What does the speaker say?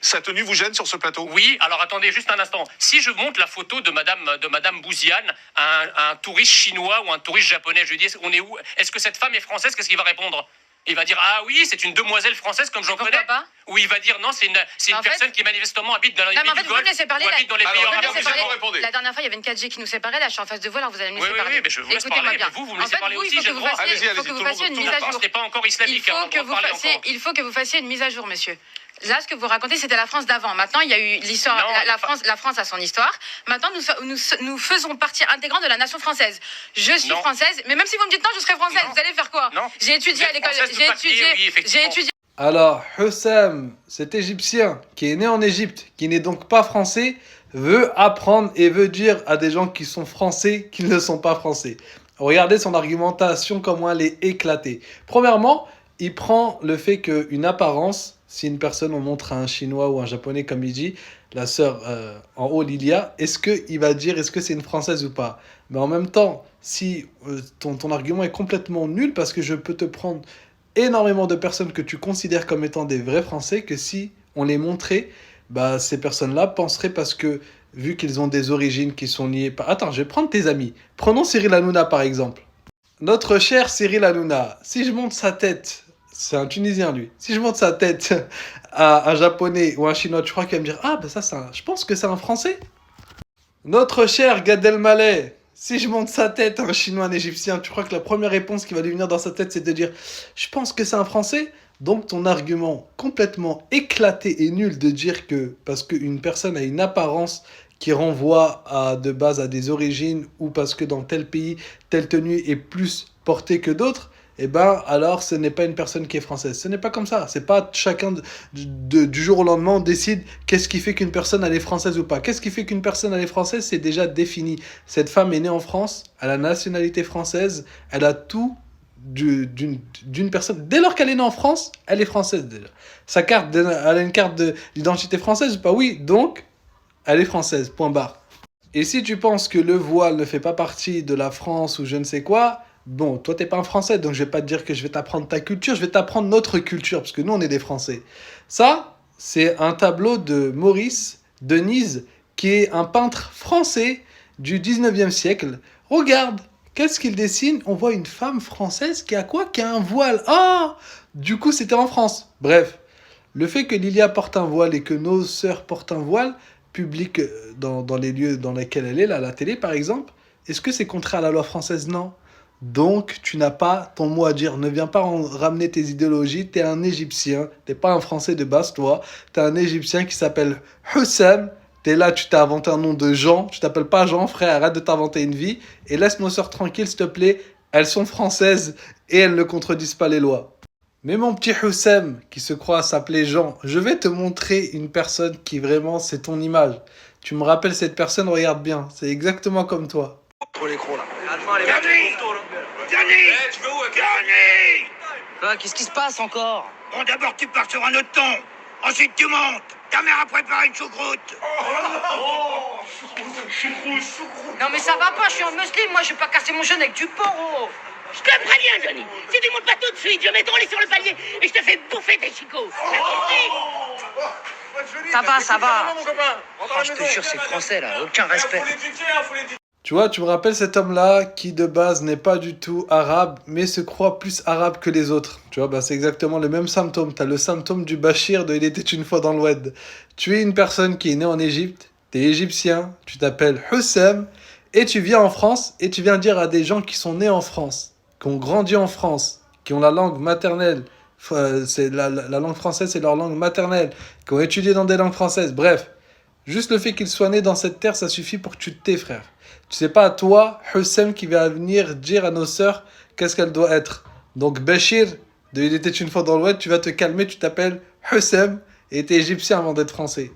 Sa tenue vous gêne sur ce plateau? Oui, alors attendez juste un instant. Si je montre la photo de Madame Bouziane à un touriste chinois ou un touriste japonais, je lui dis, on est où? Est-ce que cette femme est française? Qu'est-ce qu'il va répondre? Il va dire, ah oui, c'est une demoiselle française comme j'en connais. Pourquoi pas? Ou il va dire, non, c'est une personne qui manifestement habite dans les pays du Golfe, ou habite dans les pays arabes. La dernière fois, il y avait une 4G qui nous séparait. Là, je suis en face de vous, alors vous allez me laisser parler. Oui, mais je vous laisse parler. Mais vous me laissez parler aussi. Il faut que vous fassiez une mise à jour. Ce n'est pas encore islamique. Il faut que vous fassiez une mise à jour, monsieur. Là, ce que vous racontez, c'était la France d'avant. Maintenant, il y a eu l'histoire. La France a son histoire. Maintenant, nous faisons partie intégrante de la nation française. Je suis française, mais même si vous me dites non, je serai française. Vous allez faire quoi? J'ai étudié à l'école. J'ai étudié. Alors, Hussam, cet Égyptien qui est né en Égypte, qui n'est donc pas français, veut apprendre et veut dire à des gens qui sont français qu'ils ne sont pas français. Regardez son argumentation, comment elle est éclatée. Premièrement, il prend le fait qu'une apparence, si une personne, on montre à un Chinois ou un Japonais, comme il dit, la sœur en haut, Lilia, est-ce qu'il va dire est-ce que c'est une Française ou pas? Mais en même temps, si ton argument est complètement nul, parce que je peux te prendre énormément de personnes que tu considères comme étant des vrais Français, que si on les montrait, bah, ces personnes-là penseraient parce que, vu qu'ils ont des origines qui sont liées... Attends, je vais prendre tes amis. Prenons Cyril Hanouna, par exemple. Notre cher Cyril Hanouna, si je monte sa tête... C'est un Tunisien, lui. Si je montre sa tête à un Japonais ou un Chinois, tu crois qu'il va me dire « Ah, ben ça, je pense que c'est un Français ». Notre cher Gad Elmaleh, si je montre sa tête à un Chinois, un Égyptien, tu crois que la première réponse qui va lui venir dans sa tête, c'est de dire « Je pense que c'est un Français ». Donc, ton argument complètement éclaté et nul de dire que parce qu'une personne a une apparence qui renvoie de base à des origines ou parce que dans tel pays, telle tenue est plus portée que d'autres, eh ben, alors ce n'est pas une personne qui est française. Ce n'est pas comme ça. C'est pas chacun du jour au lendemain on décide qu'est-ce qui fait qu'une personne elle est française ou pas. Qu'est-ce qui fait qu'une personne elle est française, c'est déjà défini. Cette femme est née en France, elle a la nationalité française, elle a tout d'une personne. Dès lors qu'elle est née en France, elle est française déjà. Sa carte, elle a une carte d'identité française ou pas? Oui, donc elle est française, point barre. Et si tu penses que le voile ne fait pas partie de la France ou je ne sais quoi, bon, toi, t'es pas un Français, donc je vais pas te dire que je vais t'apprendre ta culture, je vais t'apprendre notre culture, parce que nous, on est des Français. Ça, c'est un tableau de Maurice Denise, qui est un peintre français du 19e siècle. Regarde, qu'est-ce qu'il dessine? On voit une femme française qui a quoi? Qui a un voile. Ah! Du coup, c'était en France. Bref, le fait que Lilia porte un voile et que nos sœurs portent un voile, public dans les lieux dans lesquels elle est, là, la télé, par exemple, est-ce que c'est contraire à la loi française? Non. Donc, tu n'as pas ton mot à dire. Ne viens pas ramener tes idéologies. T'es un Égyptien. T'es pas un Français de base, toi. T'es un Égyptien qui s'appelle Hussam. T'es là, tu t'es inventé un nom de Jean. Tu t'appelles pas Jean, frère. Arrête de t'inventer une vie. Et laisse nos sœurs tranquilles, s'il te plaît. Elles sont françaises et elles ne contredisent pas les lois. Mais mon petit Hussam, qui se croit s'appeler Jean, je vais te montrer une personne qui vraiment, c'est ton image. Tu me rappelles cette personne, regarde bien. C'est exactement comme toi. Pour l'écran, là. Johnny, tu veux où, Johnny? Qu'est-ce qui se passe encore? Bon, d'abord, tu pars sur un autre ton. Ensuite, tu montes. Ta mère a préparé une choucroute. Non, mais ça va pas, je suis un musulman. Moi, je vais pas casser mon jeûne avec du porc. Je te préviens, Johnny. Si tu montes pas tout de suite, je mets ton lit sur le palier et je te fais bouffer tes chicots. Ça va. Oh, je te jure, c'est français, là. Aucun respect. Tu vois, tu me rappelles cet homme-là qui de base n'est pas du tout arabe, mais se croit plus arabe que les autres. Tu vois, bah, c'est exactement le même symptôme. Tu as le symptôme du Bachir de Il était une fois dans l'Oued. Tu es une personne qui est née en Égypte, tu es égyptien, tu t'appelles Hussam, et tu viens en France, et tu viens dire à des gens qui sont nés en France, qui ont grandi en France, qui ont la langue maternelle, c'est la langue française, c'est leur langue maternelle, qui ont étudié dans des langues françaises, bref. Juste le fait qu'ils soient nés dans cette terre, ça suffit pour que tu te tais, frère. Tu sais pas, toi, Hussam, qui va venir dire à nos sœurs qu'est-ce qu'elle doit être. Donc, Bachir, de Il était une fois dans l'Ouest, tu vas te calmer, tu t'appelles Hussam et t'es égyptien avant d'être français.